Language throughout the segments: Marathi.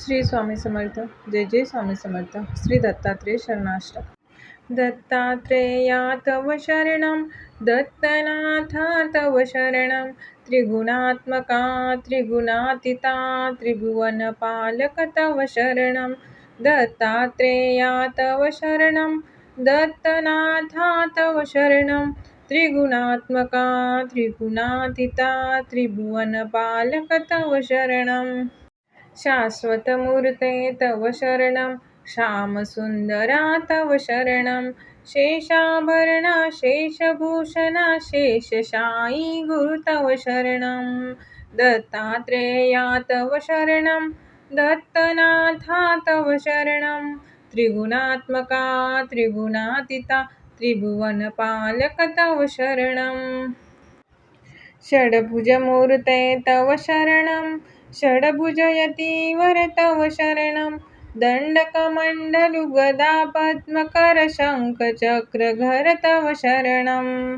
श्री स्वामी समर्थ. जय जय स्वामी समर्थ. श्री दत्तात्रेय शरणाष्टक. दत्तात्रेया तव शरणं, दत्तनाथा तव शरणं, त्रिगुणात्मका त्रिगुणातीता त्रिभुवनपालक तव शरणं. दत्तात्रेया तव शरणं, दत्तनाथा तव शरणं, त्रिगुणात्मका त्रिगुणातीता त्रिभुवनपालक तव शरणं. शाश्वतमूर्ते तव शरणं, श्यामसुन्दरा तव शरणं, शेषाभरणा शेषभूषणा शेषशायी गुरु तव शरणं. दत्तात्रेया तव शरणं, दत्तनाथा तव शरणं, त्रिगुणात्मका त्रिगुणातीता त्रिभुवनपालक तव शरणं. षड्भुजमूर्ते तव शरणं, षड्भुजयतिवर तव शरणं, दण्डकमण्डलु गदा पद्मकर शङ्खचक्रधर तव शरणं.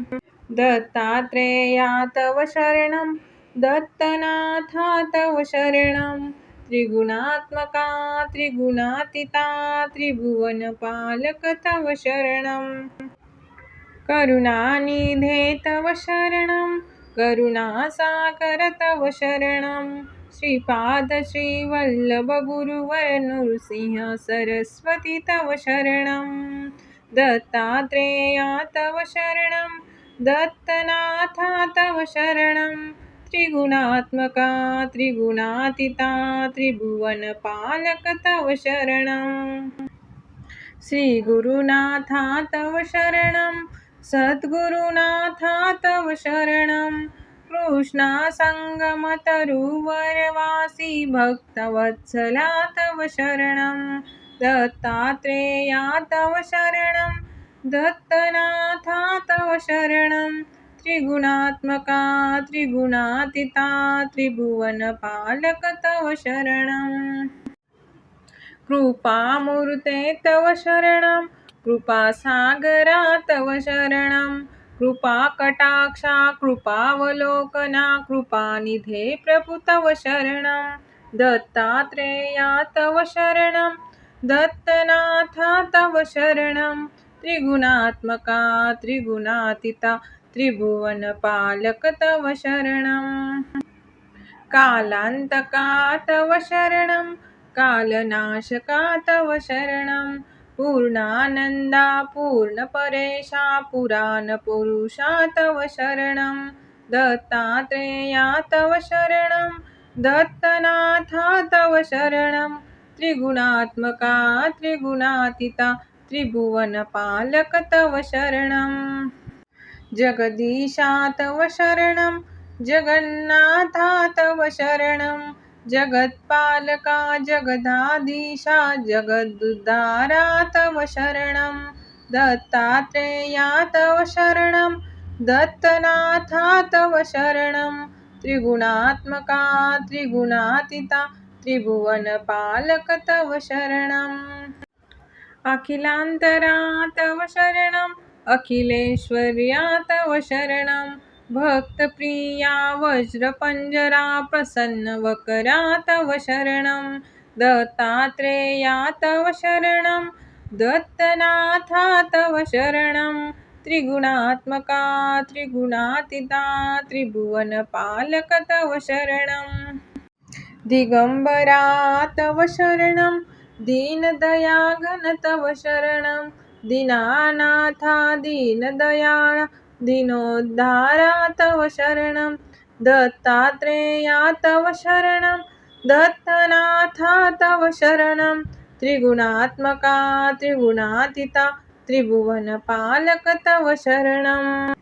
दत्तात्रेया तव शरणं, दत्तनाथा तव शरणं, त्रिगुणात्मका त्रिगुणातीता त्रिभुवनपालक तव शरणं. करुणानिधे तव शरणं, करुणासागर तव शरणं, श्रीपाद श्रीवल्लभ गुरुवर नृसिंह सरस्वती तव शरणं. दत्तात्रेया तव शरणं, दत्तनाथा तव शरणं, त्रिगुणात्मका त्रिगुणातीता त्रिभुवनपालक तव शरणं. श्री गुरुनाथा तव शरणं, सद्गुरुनाथा तव शरणं, कृष्णा संगम तरुवरवासी भक्तवत्सला तव शरणं. दत्तात्रेया तव शरणं, दत्तनाथा तव शरणं, त्रिगुणात्मका त्रिगुणातीता त्रिभुवनपालक तव शरणं. कृपामूर्ते तव शरणं, कृपासागरा तव शरणं, कृपाकटाक्षा कृपावलोकना कृपानिधे प्रभु तव शरणं. दत्तात्रेया तव शरणं, दत्तनाथा तव शरणं, त्रिगुणात्मका त्रिगुणातीता त्रिभुवनपालक तव शरणं. कालांतका तव शरणं, कालनाशका तव शरणं, पूर्णानंदा पूर्णपरेशा पुराणपुरुषा तव शरणं. दत्तात्रेया तव शरणं, दत्तनाथा तव शरणं, त्रिगुणात्मका त्रिगुणातीता त्रिभुवनपालक तव शरणं. जगदीशा तव शरणं, जगन्नाथा तव शरणं, जगत्पालका जगदाधीशा जगदुद्धारा तव शरणं. दत्तात्रेया तव शरणं, दत्तनाथा तव शरणं, त्रिगुणात्मका त्रिगुणातीता त्रिभुवनपालक तव शरणं. अखिलांतरा तव शरणं, अखिलेश्वर्या तव शरणं, भक्तप्रिया वज्रपंजरा प्रसन्नवकरा तव शरणं. दत्तात्रेया तव शरणं, दत्तनाथा तव शरणं, त्रिगुणात्मका त्रिगुणातीता त्रिभुवनपालक तव शरणं. दिगंबरा तव शरणं, दीनदयाघन तव शरणं, दीनानाथा दीनदयाळा दीनोद्धारा तव शरणं. दत्तात्रेया तव शरणं, दत्तनाथा तव शरणं, त्रिगुणात्मका त्रिगुणातीता त्रिभुवनपालक तव शरणं.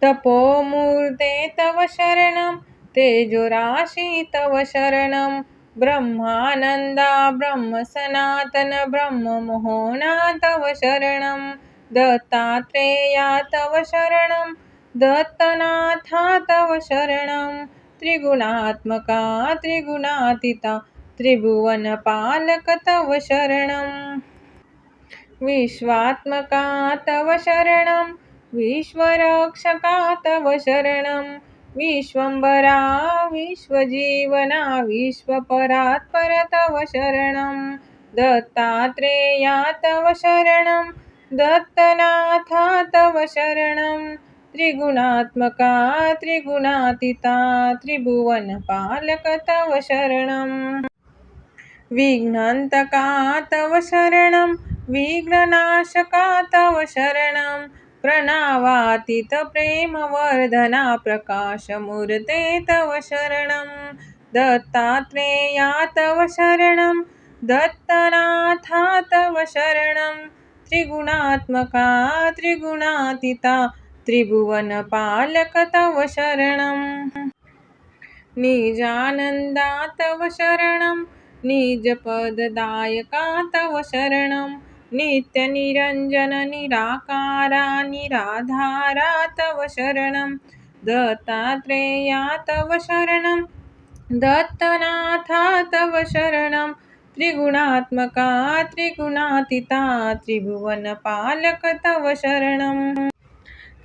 तपोमूर्ते तव शरणं, तेजोराशि तव शरणं, ब्रह्मानंदा ब्रह्मसनातन ब्रह्ममोहना तव शरणं. दत्तात्रेया तव शरणं, दत्तनाथा तव शरणं, त्रिगुणात्मका त्रिगुणातीता त्रिभुवनपालक तव शरणं. विश्वात्मका तव शरणं, विश्वरक्षका तव शरणं, विश्वंभरा विश्वजीवना विश्वपरात्पर तव शरणं दत्तात्रेया तव शरणं दत्तनाथा तव शरणं त्रिगुणात्मका त्रिगुणातीता त्रिभुवनपालक तव शरणं विघ्नहन्तका तव शरणं विघ्ननाशका तव शरणं प्रणवातीत प्रेमवर्धना प्रकाशमूर्ते तव शरणं दत्तात्रेया तव शरणं दत्तनाथा तव शरणं त्रिगुणात्मका त्रिगुणातीता त्रिभुवनपालक तव शरणं निजानन्दा तव शरणं निजपददायका तव शरणं नित्यनिरञ्जन निराकारा निराधारा तव शरणं दत्तात्रेया तव शरणं दत्तनाथा तव शरणं त्रिगुणात्मका त्रिगुणातीता त्रिभुवनपालक तव शरणं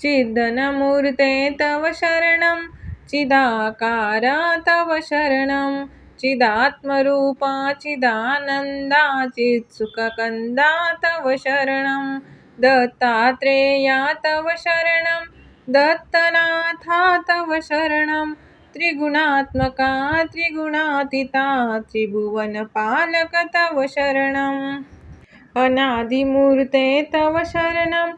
चिद्घनमूर्ते तव शरणं चिदाकारा तव शरणं चिदात्मरूपा चिदानन्दा चित्सुखकन्दा तव शरणं दत्तात्रेया तव शरणं दत्तनाथा तव शरणं त्रिगुणात्मका त्रिगुणातीता त्रिभुवनपालक तव शरणं अनादिमूर्ते तव शरणं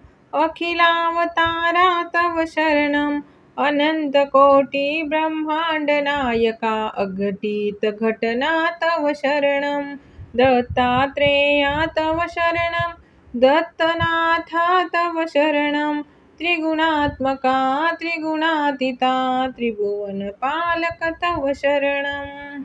अखिलावतारा तव शरणं अनन्तकोटि ब्रह्माण्डनायका अघटित घटना तव शरणं दत्तात्रेया तव शरणं दत्तनाथा तव शरणं त्रिगुणात्मका त्रिगुणातीता त्रिभुवनपालक तव शरणं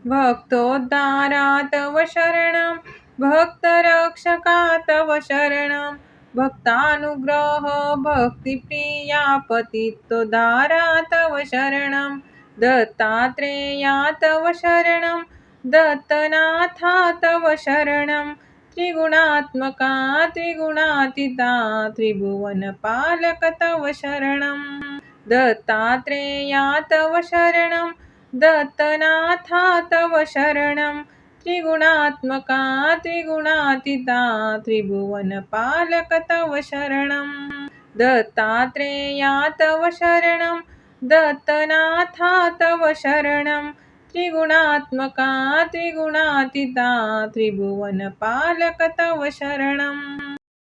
भक्तोद्धारा तव शरणं भक्तरक्षका तव शरणं भक्तानुग्रह भक्तिप्रिया पतितोद्धारा तव शरणं दत्तात्रेया तव शरणं दत्तनाथा तव शरणं त्रिगुणात्मका त्रिगुणातीता त्रिभुवनपालक तव शरणं दत्तात्रेया तव शरणं दत्तनाथा तव शरणं त्रिगुणात्मका त्रिगुणातीता त्रिभुवनपालक तव शरणं दत्तात्रेया तव शरणं दत्तनाथा तव शरणं त्रिगुणात्मका त्रिगुणातीता त्रिभुवनपालक तव शरणं